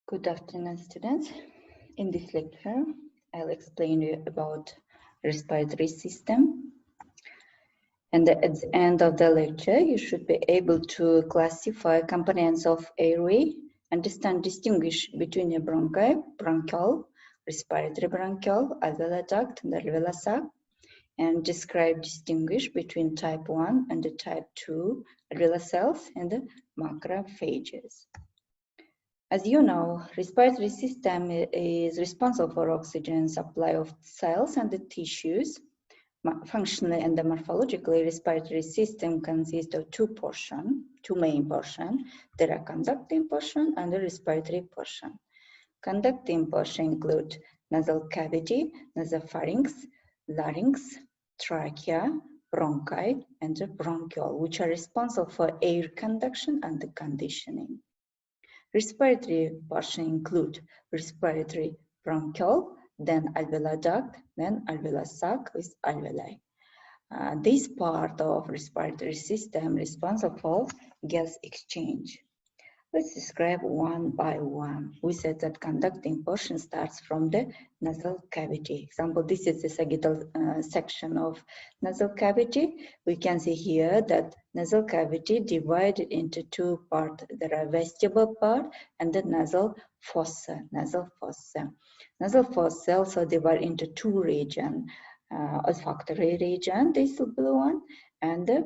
Good afternoon, students. In this lecture, I'll explain you about respiratory system. And at the end of the lecture, you should be able to classify components of airway, understand, distinguish between a bronchi, bronchial, respiratory bronchial, alveolar duct, and alveolar sac, and describe, distinguish between type 1 and the type 2 alveolar cells and the macrophages. As you know, respiratory system is responsible for oxygen supply of cells and the tissues. Functionally and morphologically, respiratory system consists of two main portions. There are conducting portion and the respiratory portion. Conducting portion include nasal cavity, nasopharynx, larynx, trachea, bronchi, and the bronchiole, which are responsible for air conduction and the conditioning. Respiratory portion include respiratory bronchiole, then alveolar duct, then alveolar sac with alveoli. This part of respiratory system responsible for gas exchange. Let's describe one by one. We said that conducting portion starts from the nasal cavity. Example, this is the sagittal section of nasal cavity. We can see here that nasal cavity divided into two parts. There are vestibule part and the nasal fossa. Nasal fossa also divided into two regions. Olfactory region, this is the blue one, and the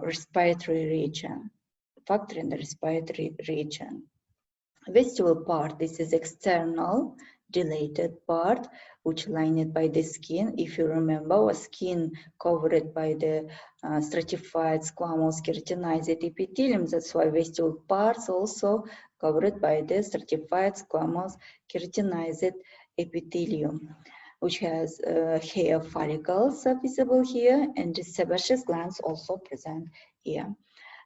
respiratory region. Factor in the respiratory region. Vestibule part, this is external dilated part which lined by the skin. If you remember, was skin covered by the stratified squamous keratinized epithelium. That's why vestibule parts also covered by the stratified squamous keratinized epithelium, which has hair follicles visible here, and the sebaceous glands also present here.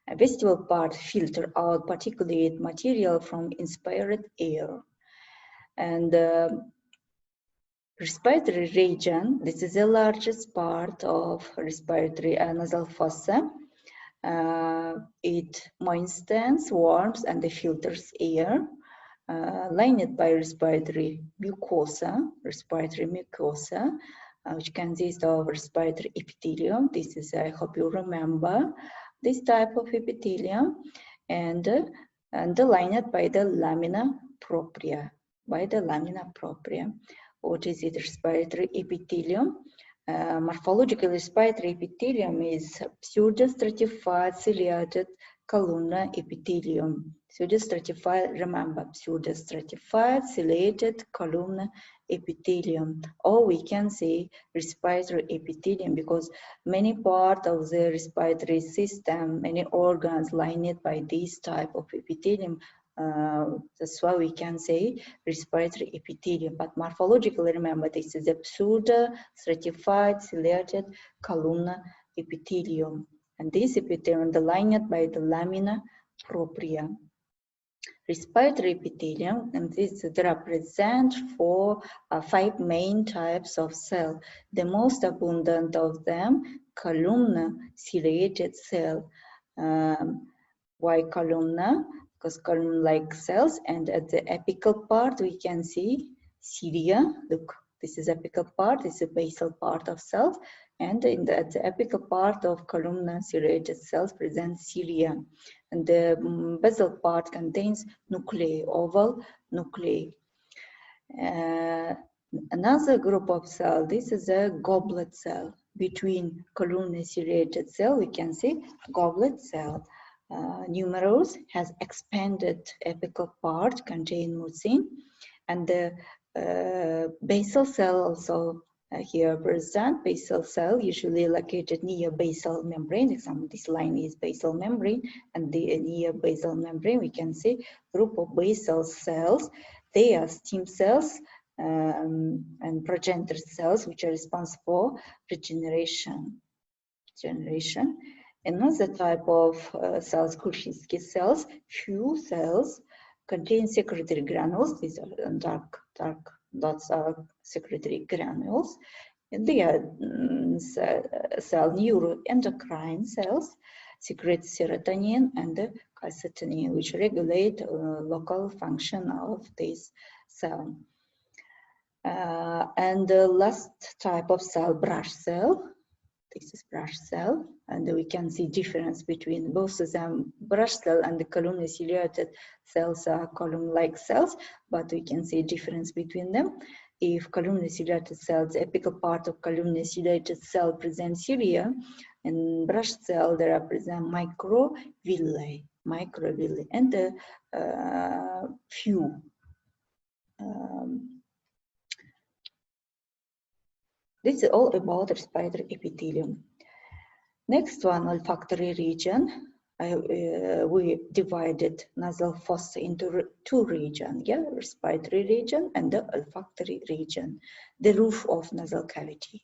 A vestibule part filter out particulate material from inspired air. And respiratory region, this is the largest part of respiratory nasal fossa. It moistens, warms, and filters air. Lined by respiratory mucosa, which consists of respiratory epithelium. This is, I hope you remember, this type of epithelium, and lined by the lamina propria. What is it? Respiratory epithelium. Morphological respiratory epithelium is pseudostratified ciliated columnar epithelium. Remember, pseudostratified ciliated columnar epithelium, or we can say respiratory epithelium, because many parts of the respiratory system, many organs lined by this type of epithelium. That's why we can say respiratory epithelium. But morphologically, remember, this is a pseudo-stratified ciliated columnar epithelium. And this epithelium is lined by the lamina propria. Respiratory epithelium, and this represents five main types of cell. The most abundant of them, columnar ciliated cell. Why columnar? Because column-like cells, and at the apical part we can see cilia. Look, this is apical part, this is a basal part of cells, and at the apical part of columnar ciliated cells present cilia. And the basal part contains nuclei, oval nuclei. Another group of cells, this is a goblet cell. Between columnar ciliated cell, we can see goblet cell. Numerous has expanded apical part, contain mucin, and the basal cell also here present. Basal cell usually located near basal membrane. Example, this line is basal membrane, and near basal membrane we can see group of basal cells. They are stem cells and progenitor cells, which are responsible for regeneration. Another type of cells, Kuczynski cells, few cells contain secretory granules. These are dark dots are secretory granules. And they are cell neuroendocrine cells. secrete serotonin and calcitonin, which regulate local function of this cell. And the last type of cell, brush cell. This is brush cell, and we can see difference between both of them. Brush cell and the columnar ciliated cells are column-like cells, but we can see a difference between them. If columnar ciliated cells, the apical part of columnar ciliated cell presents cilia, in brush cell there are present microvilli, and a few. This is all about respiratory epithelium. Next one, olfactory region. We divided nasal fossa into two regions, yeah, respiratory region and the olfactory region. The roof of nasal cavity,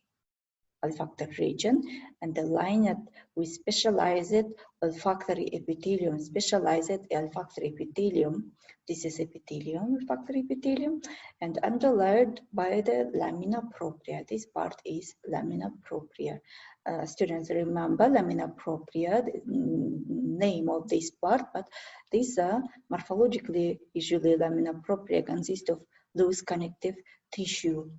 olfactory region, and the line we specialized olfactory epithelium, specialized olfactory epithelium. This is epithelium, olfactory epithelium, and underlaid by the lamina propria. This part is lamina propria. Students remember lamina propria, the name of this part, but these are morphologically, usually lamina propria consists of loose connective tissue,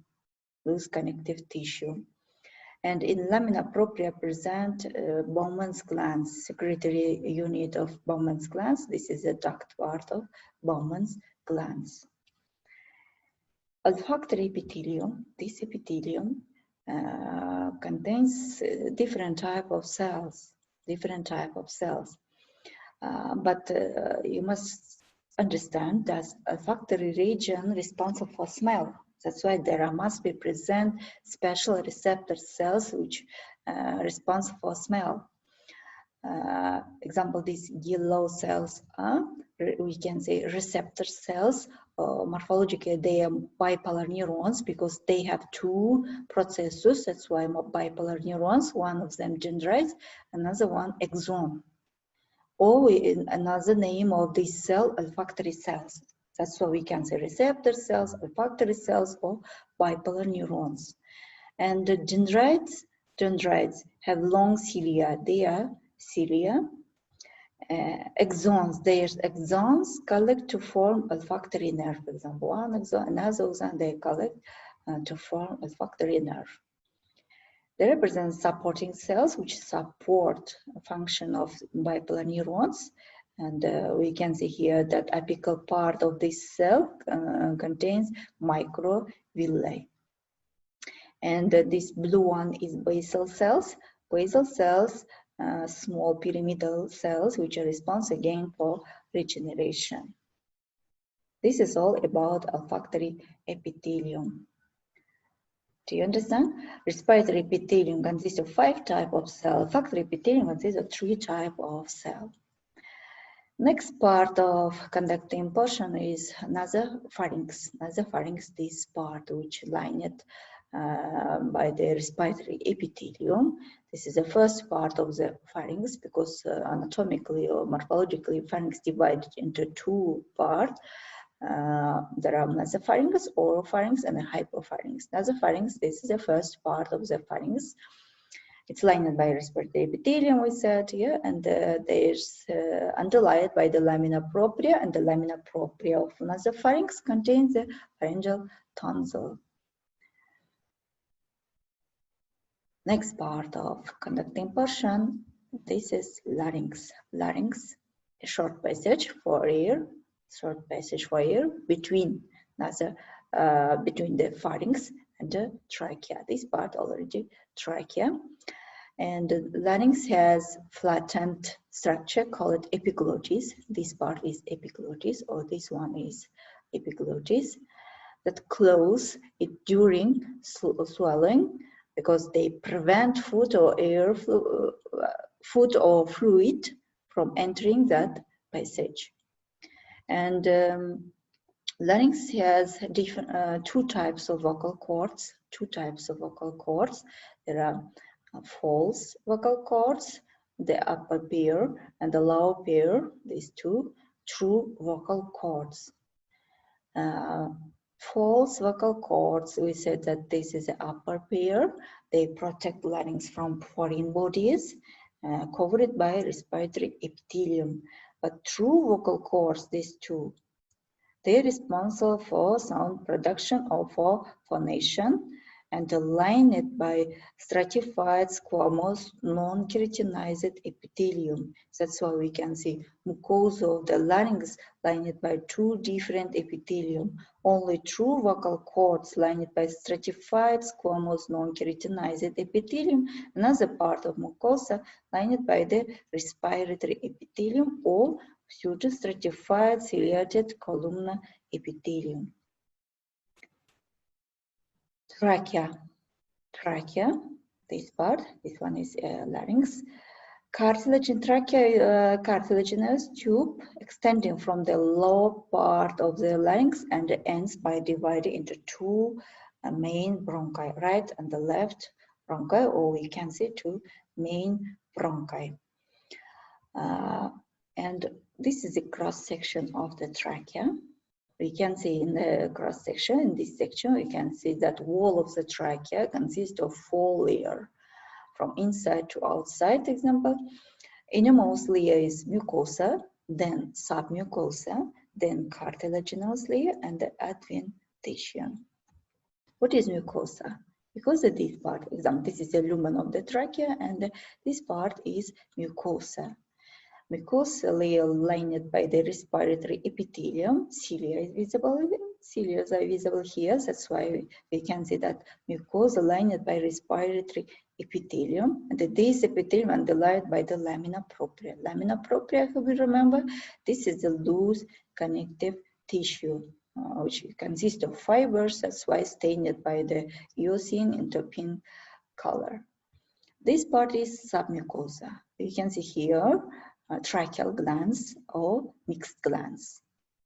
And in lamina propria present Bowman's glands, secretory unit of Bowman's glands. This is the duct part of Bowman's glands. Olfactory epithelium, this epithelium contains different type of cells, but you must understand that olfactory region responsible for smell. That's why there must be present special receptor cells which responsible for smell. Example, these yellow cells are, we can say, receptor cells. Morphologically, they are bipolar neurons because they have two processes. That's why bipolar neurons. One of them dendrites, another one axon. Or another name of this cell, olfactory cells. That's why we can say receptor cells, olfactory cells, or bipolar neurons. And the dendrites have long cilia. They are cilia. Axons, their axons collect to form olfactory nerve. For example, one axon, another axon, they collect to form olfactory nerve. They represent supporting cells which support a function of bipolar neurons. And we can see here that apical part of this cell contains microvilli. And this blue one is basal cells. Basal cells, small pyramidal cells, which are responsible again for regeneration. This is all about olfactory epithelium. Do you understand? Respiratory epithelium consists of 5 types of cells. Olfactory epithelium consists of 3 types of cells. Next part of conducting portion is nasopharynx. Nasopharynx, this part which lined by the respiratory epithelium. This is the first part of the pharynx because anatomically or morphologically pharynx divided into 2 parts. There are nasopharynx, oropharynx, and a hypopharynx. Nasopharynx, this is the first part of the pharynx. It's lined by respiratory epithelium, we said here, and there's underlaid by the lamina propria, and the lamina propria of nasopharynx contains the pharyngeal tonsil. Next part of conducting portion, this is larynx. Larynx, a short passage for air. Between the pharynx and the trachea. This part already trachea. And the larynx has flattened structure called epiglottis. This part is epiglottis, or this one is epiglottis, that close it during swallowing because they prevent food or fluid from entering that passage. And larynx has different 2 types of vocal cords. There are false vocal cords, the upper pair, and the lower pair. These 2 true vocal cords. False vocal cords, we said that this is the upper pair. They protect larynx from foreign bodies. covered by respiratory epithelium. But true vocal cords, these two, they're responsible for sound production or for phonation, and lined by stratified squamous non-keratinized epithelium. That's why we can see mucosa of the larynx lined by two different epithelium. Only true vocal cords lined by stratified squamous non-keratinized epithelium. Another part of mucosa lined by the respiratory epithelium or pseudostratified ciliated columnar epithelium. Trachea, this part, this one is larynx. Cartilage in trachea, cartilaginous tube extending from the lower part of the larynx and ends by dividing into two main bronchi, right and the left bronchi, or we can see two main bronchi. And this is a cross section of the trachea. We can see in the cross section, in this section, we can see that wall of the trachea consists of 4 layers, from inside to outside. Example, innermost layer is mucosa, then submucosa, then cartilaginous layer, and the adventition. What is mucosa? Because of this part, example, this is the lumen of the trachea, and this part is mucosa. Mucosa layer lined by the respiratory epithelium. Cilia is visible. Cilia are visible here. That's why we can see that mucosa lined by respiratory epithelium. And this epithelium underlined by the lamina propria. Lamina propria, if we remember, this is the loose connective tissue, which consists of fibers. That's why stained by the eosine into pink color. This part is submucosa. You can see here tracheal glands or mixed glands,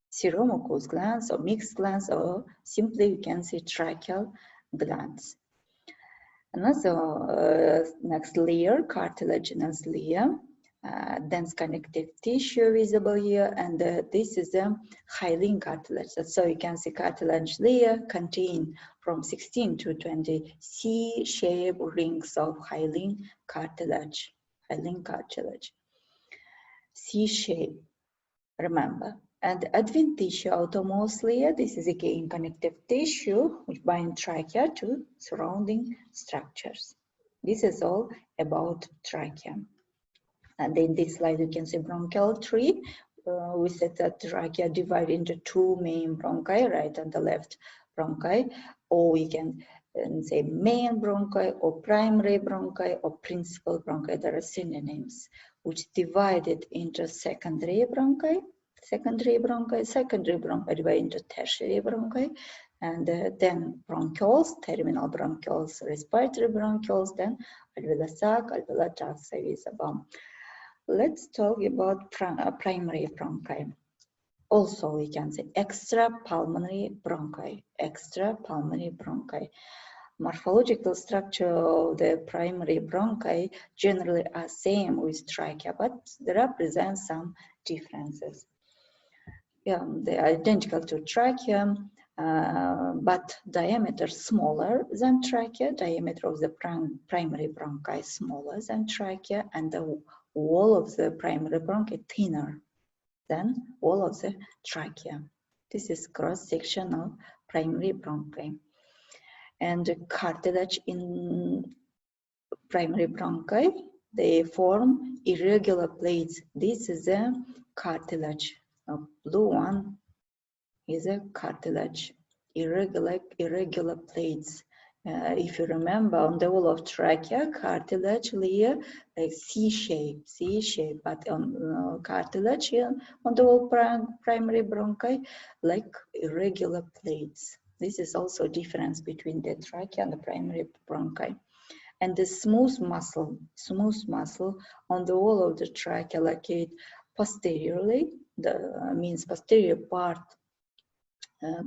seromucous glands or mixed glands, or simply you can see tracheal glands. Another next layer, cartilaginous layer, dense connective tissue visible here, and this is the hyaline cartilage. So you can see cartilage layer contain from 16 to 20 C-shaped rings of hyaline cartilage. C-shape, remember. And adventitia outermost layer, this is again connective tissue which bind trachea to surrounding structures. This is all about trachea. And in this slide you can see bronchial tree. We said that trachea divided into two main bronchi, right and the left bronchi, or we can say main bronchi or primary bronchi or principal bronchi. There are synonyms, which divided into secondary bronchi divided into tertiary bronchi, and then bronchioles, terminal bronchioles, respiratory bronchioles, then alveolar sac, alveolar ducts are visible. Let's talk about primary bronchi. Also, we can say extrapulmonary bronchi. Morphological structure of the primary bronchi generally are same with trachea, but there are present some differences. Yeah, they are identical to trachea, but diameter smaller than trachea. Diameter of the primary bronchi is smaller than trachea, and the wall of the primary bronchi thinner than wall of the trachea. This is cross section of primary bronchi. And the cartilage in primary bronchi, they form irregular plates. This is a cartilage. A blue one is a cartilage, irregular plates. If you remember, on the wall of trachea, cartilage layer like C-shape, but on cartilage here, on the wall primary bronchi, like irregular plates. This is also a difference between the trachea and the primary bronchi. And the smooth muscle on the wall of the trachea located posteriorly, means posterior part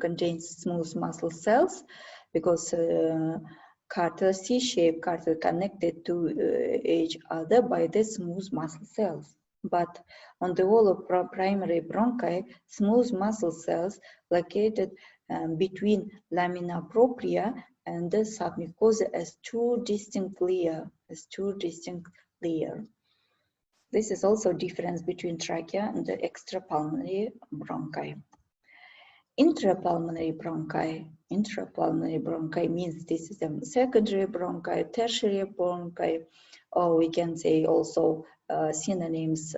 contains smooth muscle cells, because cartilage C-shaped cartilage connected to each other by the smooth muscle cells. But on the wall of primary bronchi, smooth muscle cells located between lamina propria and the submucosa as two distinct layers. This is also difference between trachea and the extrapulmonary bronchi. Intrapulmonary bronchi means this is a secondary bronchi, tertiary bronchi, or we can say also synonyms,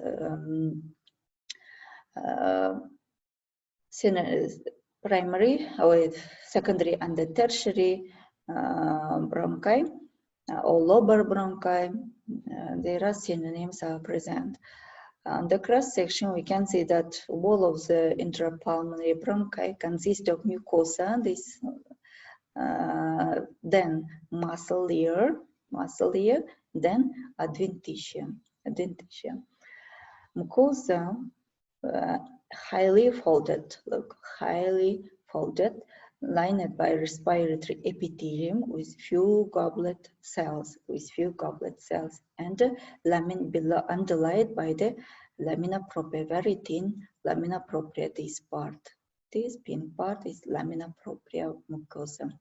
primary or secondary and the tertiary bronchi or lobar bronchi. There are synonyms are present. On the cross section, we can see that wall of the intrapulmonary bronchi consists of mucosa, this then muscle layer, then adventitia. Mucosa highly folded, lined by respiratory epithelium with few goblet cells, and below underlaid by the lamina propria, very thin lamina propria. This pink part is lamina propria mucosa.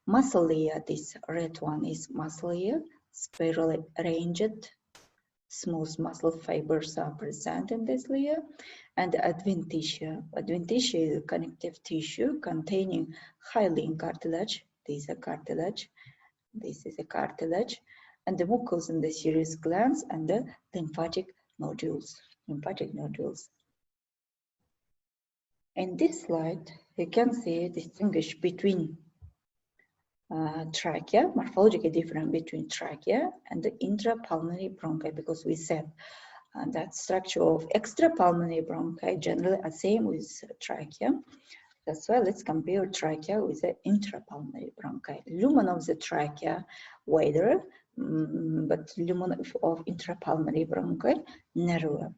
Muscle layer, this red one is muscle layer, spirally arranged, smooth muscle fibers are present in this layer, and adventitia. Adventitia is a connective tissue containing hyaline cartilage. This is a cartilage. And the mucosa and the serous glands and the lymphatic nodules. In this slide, you can see distinguish between trachea, morphologically different between trachea and the intrapulmonary bronchi, because we said that structure of extrapulmonary bronchi generally are same with trachea. That's why let's compare trachea with the intrapulmonary bronchi. Lumen of the trachea wider, but lumen of intrapulmonary bronchi narrower.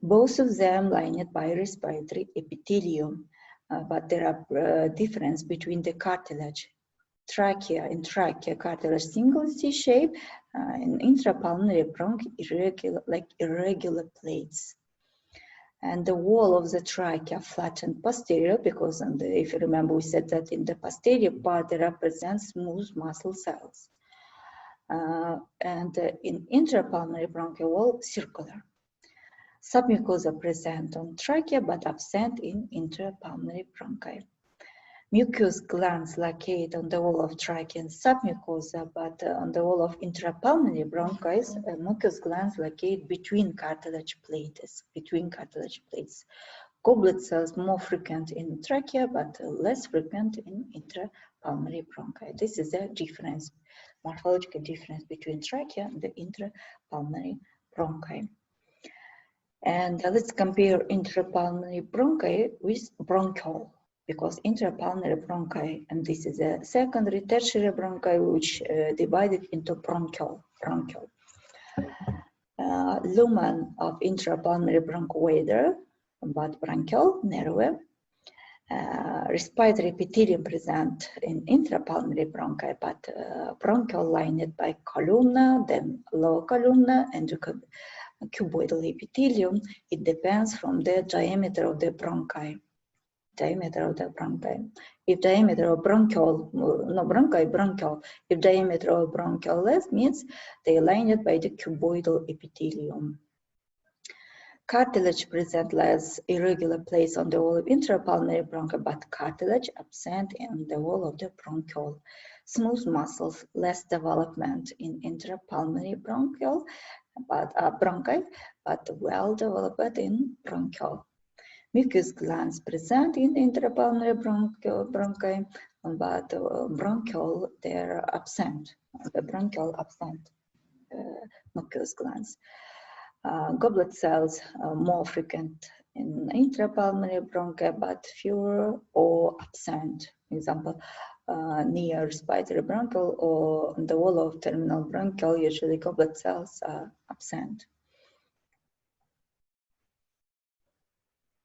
Both of them lined by respiratory epithelium, but there are difference between the cartilage. In trachea cartilage single C-shape, in intrapulmonary bronchi irregular plates. And the wall of the trachea flattened posterior, because if you remember, we said that in the posterior part there represents smooth muscle cells. And in intrapulmonary bronchial wall, circular. Submucosa present on trachea but absent in intrapulmonary bronchi. Mucous glands locate on the wall of trachea and submucosa, but on the wall of intrapulmonary bronchi, mucous glands locate between cartilage plates. Goblet cells more frequent in trachea, but less frequent in intrapulmonary bronchi. This is the difference, morphological difference between trachea and the intrapulmonary bronchi. And let's compare intrapulmonary bronchi with bronchial, because intrapulmonary bronchi, and this is a secondary, tertiary bronchi, which divided into bronchial. Lumen of intrapulmonary bronchi wider, but bronchial narrower. Respiratory epithelium present in intrapulmonary bronchi, but bronchial lined by columna, then lower columna, and cuboidal epithelium. It depends from the diameter of the bronchi. If diameter of bronchial, if diameter of bronchial less, means they are lined by the cuboidal epithelium. Cartilage present less irregular place on the wall of intrapulmonary bronchi, but cartilage absent in the wall of the bronchial. Smooth muscles, less development in intrapulmonary bronchi, but well developed in bronchial. Mucous glands present in intrapulmonary bronchi, but bronchial they're absent. The bronchial absent mucous glands. Goblet cells are more frequent in intrapulmonary bronchi, but fewer or absent. Example, near respiratory bronchial or on the wall of terminal bronchial, usually goblet cells are absent.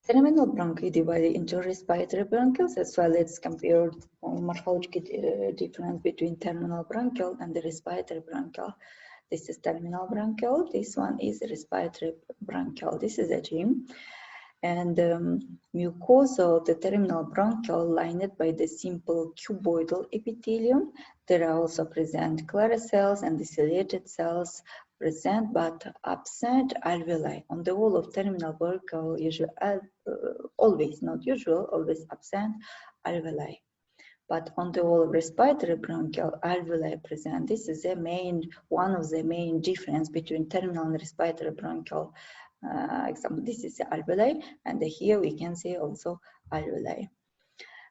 Terminal bronchi divided into respiratory bronchioles, as well as compared morphological difference between terminal bronchial and the respiratory bronchial. This is terminal bronchial. This one is respiratory bronchial. This is a gym. And mucosa of the terminal bronchial lined by the simple cuboidal epithelium. There are also present clara cells and the ciliated cells present but absent alveoli. On the wall of terminal bronchial, usually, always, not usual, always absent alveoli. But on the wall of respiratory bronchial, alveoli present. This is one of the main difference between terminal and respiratory bronchial. Example, this is the alveoli, and here we can see also alveoli.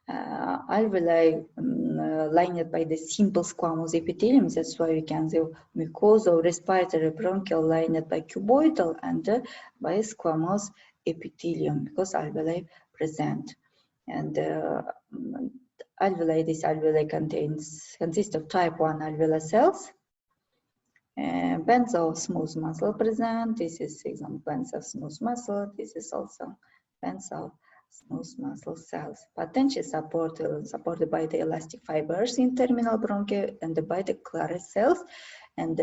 Alveoli lined by the simple squamous epithelium. That's why we can see mucosa or respiratory bronchial lined by cuboidal and by squamous epithelium, because alveoli present. And this alveoli consists of type 1 alveolar cells. Bands of smooth muscle present. This is example bands of smooth muscle. This is also bands of smooth muscle cells. Potentially supported by the elastic fibers in terminal bronchi and by the Claret cells, and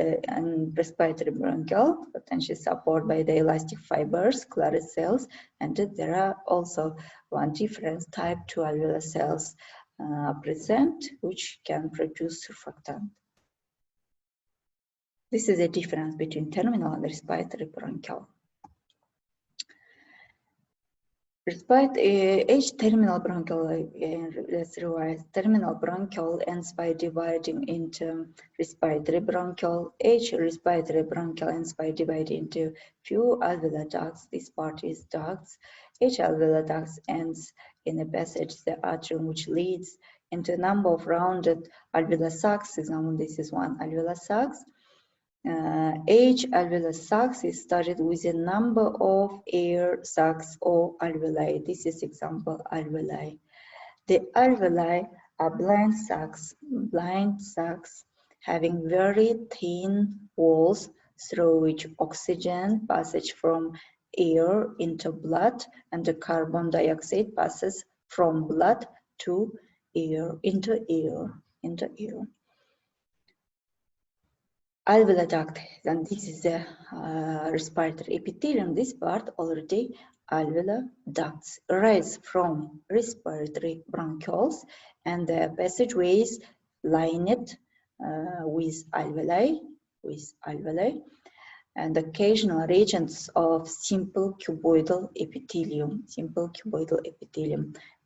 respiratory bronchial potentially supported by the elastic fibers, Claret cells, and there are also one difference, type 2 alveolar cells present, which can produce surfactant. This is a difference between terminal and respiratory bronchial. Each terminal bronchial, let's revise, terminal bronchial ends by dividing into respiratory bronchial. Each respiratory bronchial ends by dividing into few alveolar ducts. This part is ducts. Each alveolar duct ends in a passage, the atrium, which leads into a number of rounded alveolar sacs. Example, this is one alveolar sacs. Each alveolar sac is started with a number of air sacs or alveoli. This is example alveoli. The alveoli are blind sacs having very thin walls through which oxygen passes from air into blood and the carbon dioxide passes from blood to air, into air. Alveolar duct, and this is the respiratory epithelium. This part already alveolar ducts arise from respiratory bronchioles, and the passageways lined with alveoli, and occasional regions of simple cuboidal epithelium.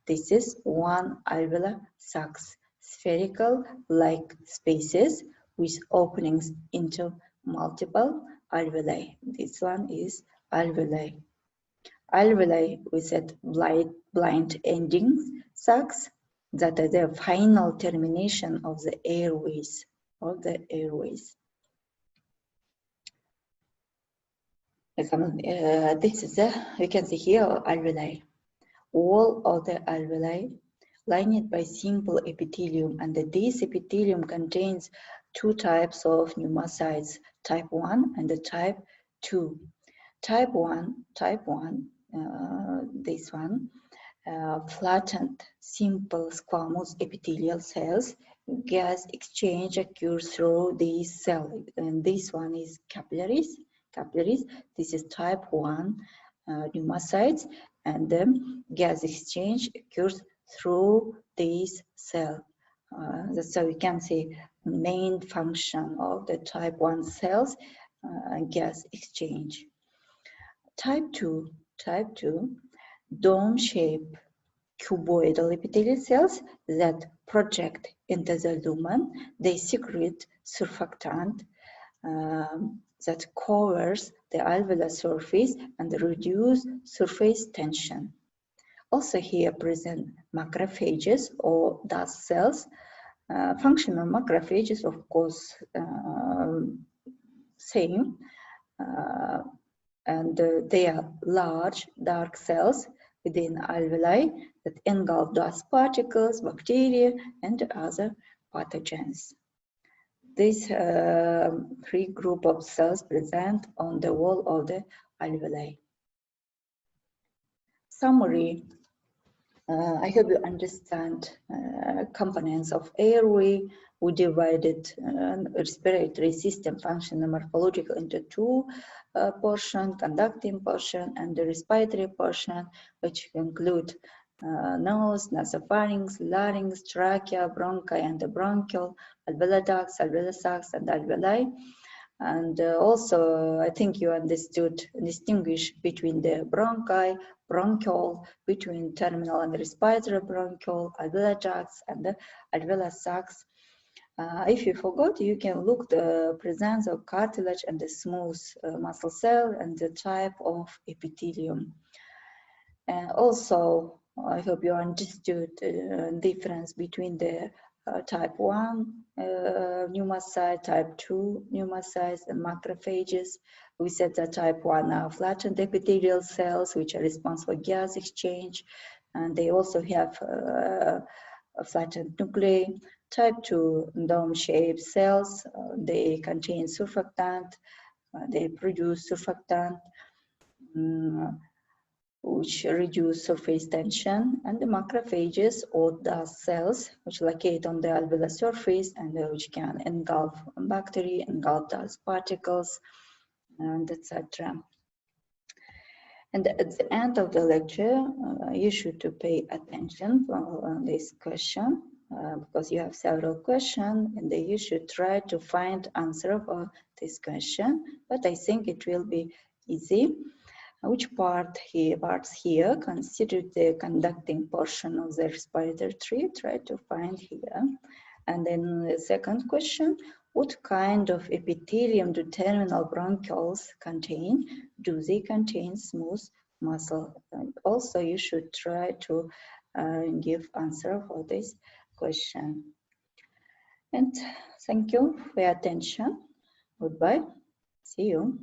This is one alveolar sacs, spherical like spaces with openings into multiple alveoli. This one is alveoli. Alveoli with that blind endings sacs that are the final termination of the airways. This is we can see here alveoli. All of the alveoli lined by simple epithelium, and this epithelium contains two types of pneumocytes, type 1 and the type 2. Type 1, this one, flattened simple squamous epithelial cells. Gas exchange occurs through these cells, and this one is capillaries. This is type 1 pneumocytes, and then gas exchange occurs through these cells. That's how we can see main function of the type 1 cells, gas exchange. Type 2, dome-shaped cuboidal epithelial cells that project into the lumen. They secrete surfactant that covers the alveolar surface and reduce surface tension. Also here present macrophages or dust cells. Functional macrophages, of course, same, and they are large dark cells within alveoli that engulf dust particles, bacteria, and other pathogens. These three group of cells present on the wall of the alveoli. Summary. I hope you understand components of airway. We divided respiratory system function and morphological into two portions, conducting portion and the respiratory portion, which include nose, nasopharynx, larynx, trachea, bronchi, and the bronchial, alveolar ducts, alveolar sacs, and alveoli. And also, I think you understood distinguish between the bronchi, bronchiole, between terminal and respiratory bronchiole, alveolar ducts, and the alveolar sacs. If you forgot, you can look the presence of cartilage and the smooth muscle cell and the type of epithelium. And also, I hope you understood the difference between the type 1 pneumocyte, type 2 pneumocytes, and macrophages. We said that type 1 are flattened epithelial cells, which are responsible for gas exchange, and they also have a flattened nuclei. Type 2 dome-shaped cells, they contain surfactant, they produce surfactant, which reduce surface tension, and the macrophages or dust cells, which locate on the alveolar surface and which can engulf bacteria, engulf dust particles, and etc. And at the end of the lecture, you should pay attention on this question because you have several questions, and you should try to find answer for this question. But I think it will be easy. Which parts here consider the conducting portion of the respiratory tree? Try to find here. And then the second question, what kind of epithelium do terminal bronchioles contain? Do they contain smooth muscle? And also, you should try to give answer for this question. And thank you for your attention. Goodbye. See you.